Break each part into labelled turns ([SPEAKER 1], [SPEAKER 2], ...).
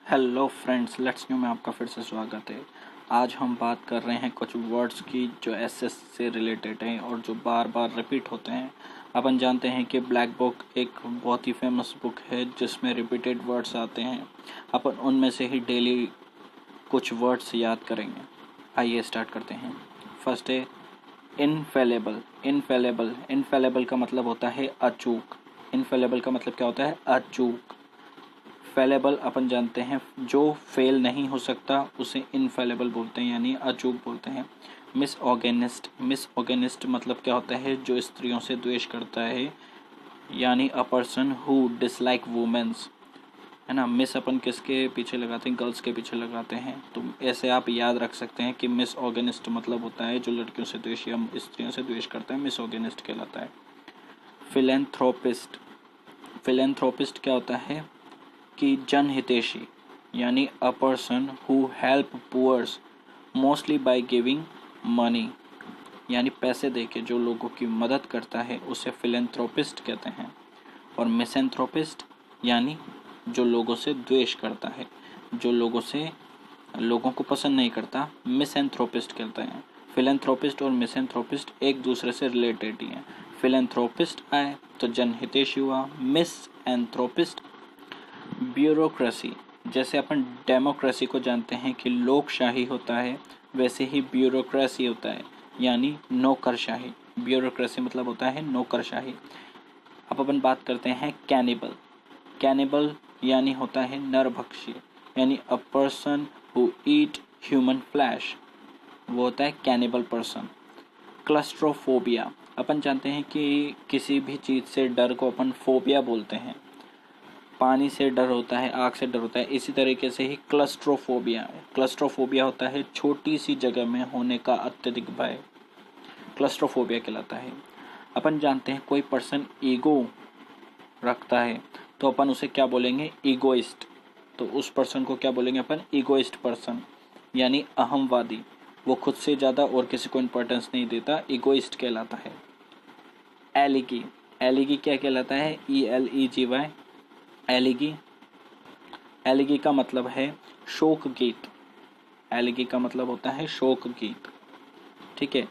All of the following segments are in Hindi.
[SPEAKER 1] हेलो फ्रेंड्स, लेट्स न्यू में आपका फिर से स्वागत है। आज हम बात कर रहे हैं कुछ वर्ड्स की जो एसएस से रिलेटेड हैं और जो बार बार रिपीट होते हैं। अपन जानते हैं कि ब्लैक बुक एक बहुत ही फेमस बुक है जिसमें रिपीटेड वर्ड्स आते हैं। अपन उनमें से ही डेली कुछ वर्ड्स याद करेंगे। आइए स्टार्ट करते हैं। फर्स्ट है इनफेलेबल। इनफेलेबल इनफेलेबल का मतलब होता है अचूक। इनफेलेबल का मतलब क्या होता है? अचूक। फेलेबल अपन जानते हैं, जो फेल नहीं हो सकता उसे इनफेलेबल बोलते हैं, यानी अचूक बोलते हैं। मिसऑर्गेनिस्ट। मिसऑर्गेनिस्ट मतलब क्या होता है? जो स्त्रियों से द्वेष करता है, यानी a person who dislike womens, है ना। मिस अपन किसके पीछे लगाते हैं? गर्ल्स के पीछे लगाते हैं। तो ऐसे आप याद रख सकते हैं कि मिसऑर्गेनिस्ट मतलब होता है जो लड़कियों से द्वेष या स्त्रियों से द्वेष करता है, मिसऑर्गेनिस्ट कहलाता है। फिलेंथ्रोपिस्ट। फिलेंथ्रोपिस्ट क्या होता है कि जनहितैषी, यानी a person who help poors mostly by giving money, यानी पैसे देके जो लोगों की मदद करता है उसे फिलेंथ्रोपिस्ट कहते हैं। और मिसेंथ्रोपिस्ट यानी जो लोगों से द्वेष करता है, जो लोगों को पसंद नहीं करता, मिसेंथ्रोपिस्ट कहते हैं। फिलेंथ्रोपिस्ट और मिसेंथ्रोपिस्ट एक दूसरे से रिलेटेड ही हैं। फिलेंथ्रोपिस्ट आए तो जनहितैषी हुआ, मिसएंथ्रोपिस्ट ब्यूरोक्रेसी। जैसे अपन डेमोक्रेसी को जानते हैं कि लोकशाही होता है, वैसे ही ब्यूरोक्रेसी होता है, यानी नौकरशाही। ब्यूरोक्रेसी मतलब होता है नौकरशाही। अब अपन बात करते हैं कैनिबल। कैनिबल यानी होता है नरभक्षी, यानी a person who eat human flesh, वो होता है कैनिबल पर्सन। क्लस्ट्रोफोबिया। अपन जानते हैं कि किसी भी चीज़ से डर को अपन फोबिया बोलते हैं। पानी से डर होता है, आग से डर होता है, इसी तरीके से ही क्लस्ट्रोफोबिया है। क्लस्ट्रोफोबिया होता है छोटी सी जगह में होने का अत्यधिक भय, क्लस्ट्रोफोबिया कहलाता है। अपन जानते हैं कोई पर्सन ईगो रखता है तो अपन उसे क्या बोलेंगे? ईगोइस्ट। तो उस पर्सन को क्या बोलेंगे अपन? ईगोइस्ट पर्सन, यानी अहमवादी। वो खुद से ज़्यादा और किसी को इम्पोर्टेंस नहीं देता, ईगोइस्ट कहलाता है। एलिगी। एलिगी क्या कहलाता है? ELEGY। एलिगी। एलिगी का मतलब है शोक गीत। एलिगी का मतलब होता है शोक गीत, ठीक है।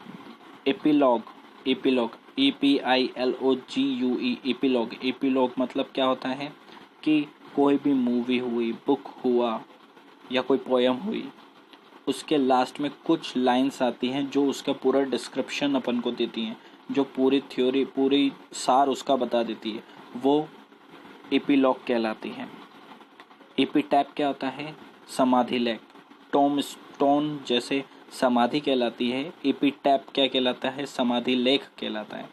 [SPEAKER 1] Epilogue. Epilogue EPILOGUE। Epilogue. Epilogue मतलब क्या होता है कि कोई भी मूवी हुई, बुक हुआ या कोई पोयम हुई, उसके लास्ट में कुछ लाइंस आती हैं जो उसका पूरा डिस्क्रिप्शन अपन को देती हैं, जो पूरी थ्योरी, पूरी सार उसका बता देती है, वो एपिलॉग कहलाती है। एपिटैप क्या होता है? समाधि लेख। टॉम स्टोन जैसे समाधि कहलाती है, एपिटैप क्या कहलाता है? समाधि लेख कहलाता है।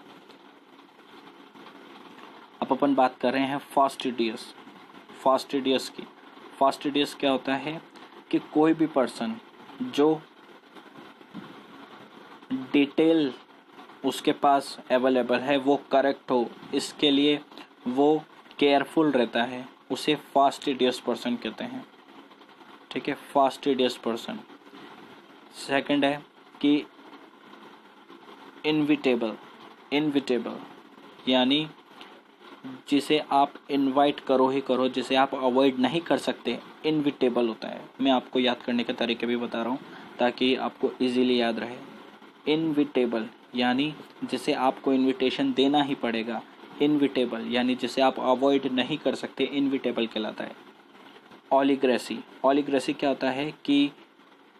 [SPEAKER 1] अब अपन बात कर रहे हैं फास्टिडियस। फास्टिडियस की। फास्टिडियस क्या होता है कि कोई भी पर्सन जो डिटेल उसके पास अवेलेबल है वो करेक्ट हो, इसके लिए वो केयरफुल रहता है, उसे फास्टिडियस पर्सन कहते हैं, ठीक है। Fastidious person. सेकंड है कि इनविटेबल। इनविटेबल यानी जिसे आप इनवाइट करो ही करो, जिसे आप अवॉइड नहीं कर सकते, इनविटेबल होता है। मैं आपको याद करने के तरीके भी बता रहा हूँ ताकि आपको इजीली याद रहे। इनविटेबल यानी जिसे आपको इनविटेशन देना ही पड़ेगा, इनविटेबल यानी जिसे आप अवॉइड नहीं कर सकते, इनविटेबल कहलाता है। ऑलिग्रेसी। ऑलिग्रेसी क्या होता है कि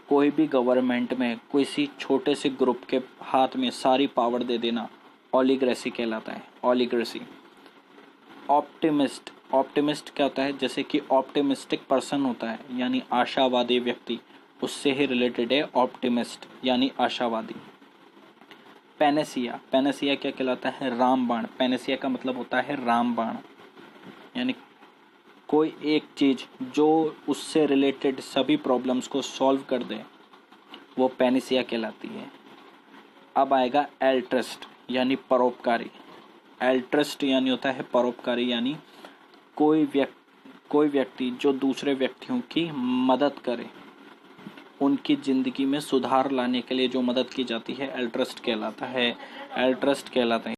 [SPEAKER 1] कोई भी गवर्नमेंट में किसी छोटे से ग्रुप के हाथ में सारी पावर दे देना, ऑलिग्रेसी कहलाता है। ऑलिग्रेसी। ऑप्टिमिस्ट। ऑप्टिमिस्ट क्या होता है? जैसे कि ऑप्टिमिस्टिक पर्सन होता है, यानी आशावादी व्यक्ति, उससे ही रिलेटेड है ऑप्टिमिस्ट, यानी आशावादी। पेनेसिया। पेनेसिया क्या कहलाता है? रामबाण। पेनेसिया का मतलब होता है रामबाण, यानी कोई एक चीज़ जो उससे रिलेटेड सभी प्रॉब्लम्स को सॉल्व कर दे, वो पेनेसिया कहलाती है। अब आएगा एल्ट्रस्ट, यानी परोपकारी। एल्ट्रस्ट यानी होता है परोपकारी, यानी कोई व्यक्ति जो दूसरे व्यक्तियों की मदद करे, उनकी ज़िंदगी में सुधार लाने के लिए जो मदद की जाती है, एल्ट्रस्ट कहलाता है। एल्ट्रस्ट कहलाता है।